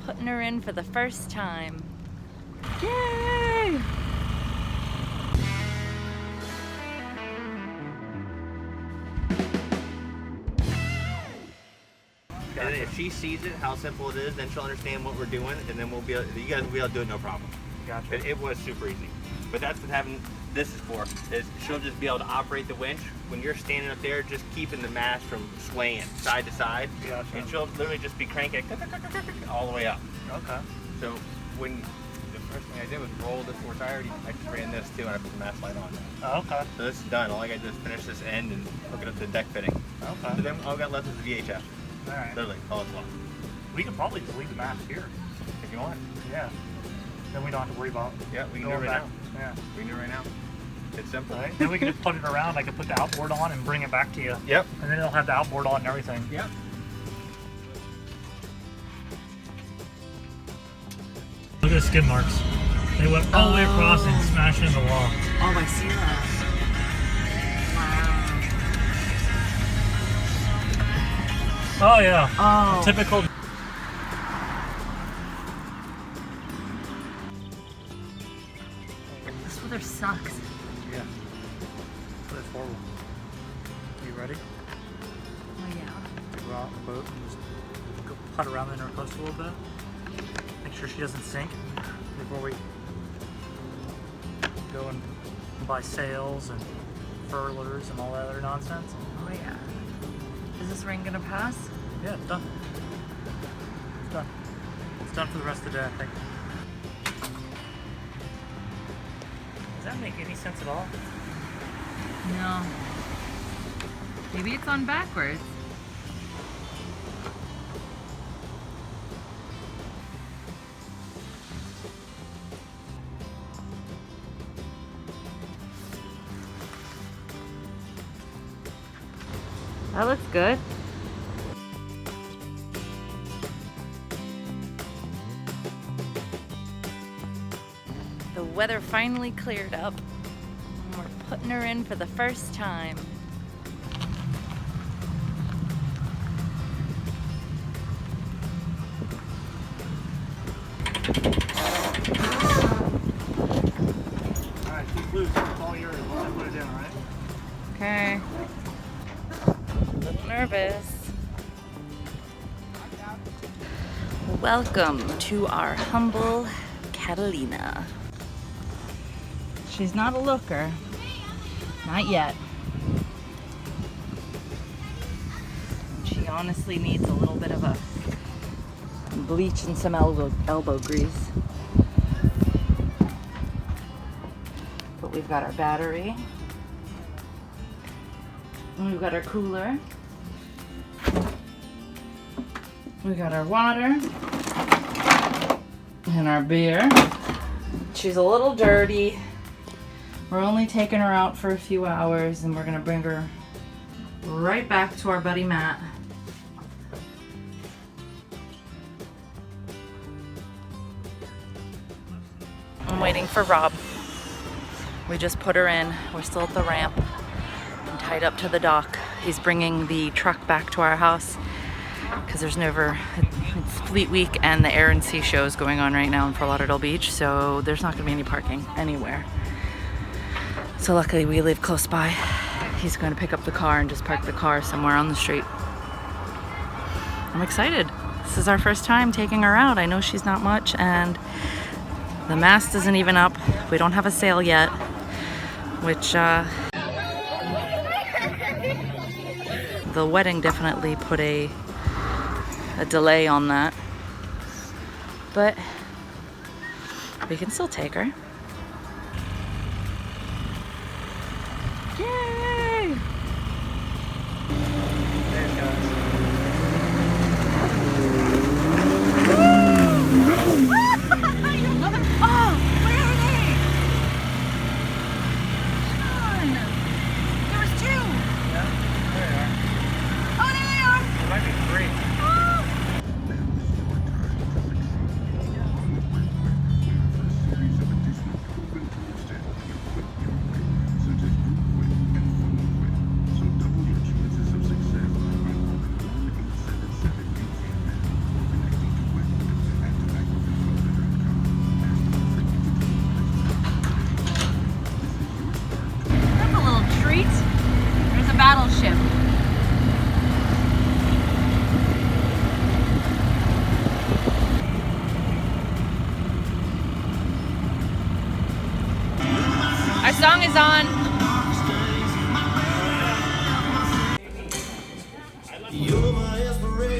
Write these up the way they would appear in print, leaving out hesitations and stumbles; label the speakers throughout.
Speaker 1: putting her in for the first time. Yay!
Speaker 2: And if she sees it, how simple it is, then she'll understand what we're doing, and then we'll be able, you guys will be able to do it no problem.
Speaker 3: Gotcha.
Speaker 2: It was super easy. But that's what having this is for, is she'll just be able to operate the winch. When you're standing up there, just keeping the mast from swaying side to side.
Speaker 3: Gotcha.
Speaker 2: And she'll literally just be cranking all the way up.
Speaker 3: Okay.
Speaker 2: So when the first thing I did was roll this horse, I just ran this too, and I put the mast light on.
Speaker 3: Oh, okay.
Speaker 2: So this is done. All I got to do is finish this end and hook it up to the deck fitting.
Speaker 3: Okay.
Speaker 2: So then all I got left is the VHF.
Speaker 3: All right.
Speaker 2: Literally, all it's left.
Speaker 3: We could probably just leave the mast here.
Speaker 2: If you want.
Speaker 3: Yeah. Then we don't have to worry about.
Speaker 2: Yeah, we can do it
Speaker 3: going
Speaker 2: right
Speaker 3: back.
Speaker 2: now.
Speaker 3: Yeah.
Speaker 2: We can do it right now. It's simple.
Speaker 3: Right. Then we can just put it around. I can put the outboard on and bring it back to you.
Speaker 2: Yep.
Speaker 3: And then it'll have the outboard on and everything.
Speaker 2: Yep.
Speaker 3: Look at the skid marks. They went all the way across and smashed into the wall.
Speaker 1: Oh, I see that.
Speaker 3: Oh yeah.
Speaker 1: Oh.
Speaker 3: Typical.
Speaker 1: This weather sucks.
Speaker 3: Yeah. But it's horrible. You ready?
Speaker 1: Oh, yeah.
Speaker 3: To go out on the boat and just go putt around the intracoastal a little bit. Make sure she doesn't sink before we go and buy sails and furlers and all that other nonsense.
Speaker 1: Oh, yeah. Is this rain gonna pass?
Speaker 3: Yeah, it's done. It's done. It's done for the rest of the day, I think. Does that make any sense at all?
Speaker 1: No. Maybe it's on backwards. That looks good. The weather finally cleared up, and we're putting her in for the first time.
Speaker 3: Alright, keep loose. It's all yours. Once I put it in, alright?
Speaker 1: Okay. A little nervous. Welcome to our humble Catalina. She's not a looker. Not yet. She honestly needs a little bit of a bleach and some elbow grease. But we've got our battery. And we've got our cooler. We got our water. And our beer. She's a little dirty. We're only taking her out for a few hours and we're gonna bring her right back to our buddy Matt. I'm waiting for Rob. We just put her in. We're still at the ramp and tied up to the dock. He's bringing the truck back to our house because there's never, it's Fleet Week and the Air and Sea show is going on right now in Fort Lauderdale Beach, so there's not gonna be any parking anywhere. So luckily we live close by. He's going to pick up the car and just park the car somewhere on the street. I'm excited. This is our first time taking her out. I know she's not much and the mast isn't even up. We don't have a sail yet, which the wedding definitely put a delay on that. But we can still take her. Yay!
Speaker 3: There it goes.
Speaker 1: Oh, where are they? Come on. There was two.
Speaker 3: Yeah, there they are.
Speaker 1: Oh, there they are.
Speaker 3: There might be three.
Speaker 1: is on.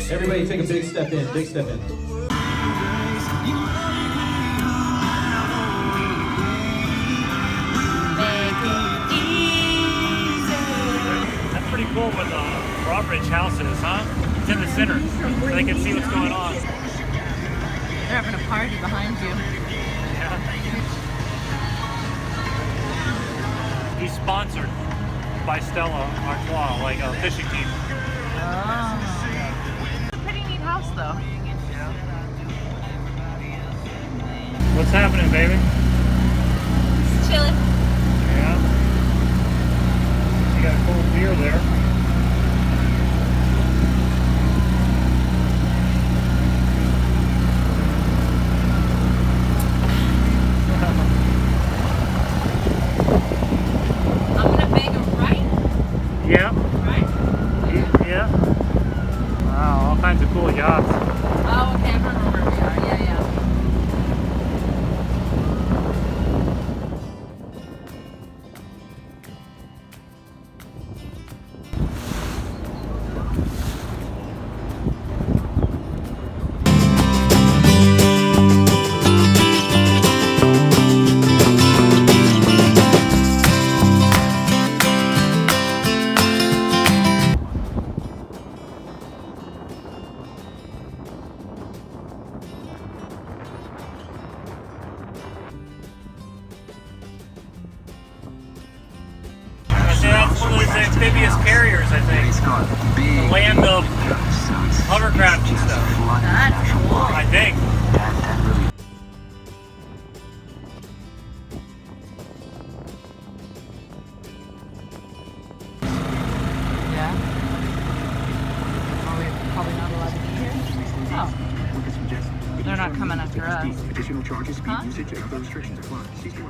Speaker 4: Everybody take a big step in, big step in.
Speaker 3: That's pretty cool where the drawbridge house is, huh? It's in the center, so they can see what's going on.
Speaker 1: They're having a party behind you.
Speaker 3: Yeah. He's sponsored by Stella Artois, like a fishing team.
Speaker 1: Oh. Pretty neat house though.
Speaker 3: What's happening, baby?
Speaker 1: Just chilling.
Speaker 3: Yeah. You got a cold beer there.
Speaker 1: I'm gonna bang them right.
Speaker 3: Yeah.
Speaker 1: Right?
Speaker 3: Yeah. Wow, all kinds of cool yachts.
Speaker 1: Oh, okay. I remember where we are. Yeah, yeah.
Speaker 3: So that's one of those amphibious carriers, I think. The land of hovercraft and stuff.
Speaker 1: That's cool.
Speaker 3: I think.
Speaker 1: Yeah. Are we probably not allowed to be here? Oh. They're not coming after us.
Speaker 5: Additional charges, speed
Speaker 1: Huh?
Speaker 5: usage, and other restrictions apply. See store.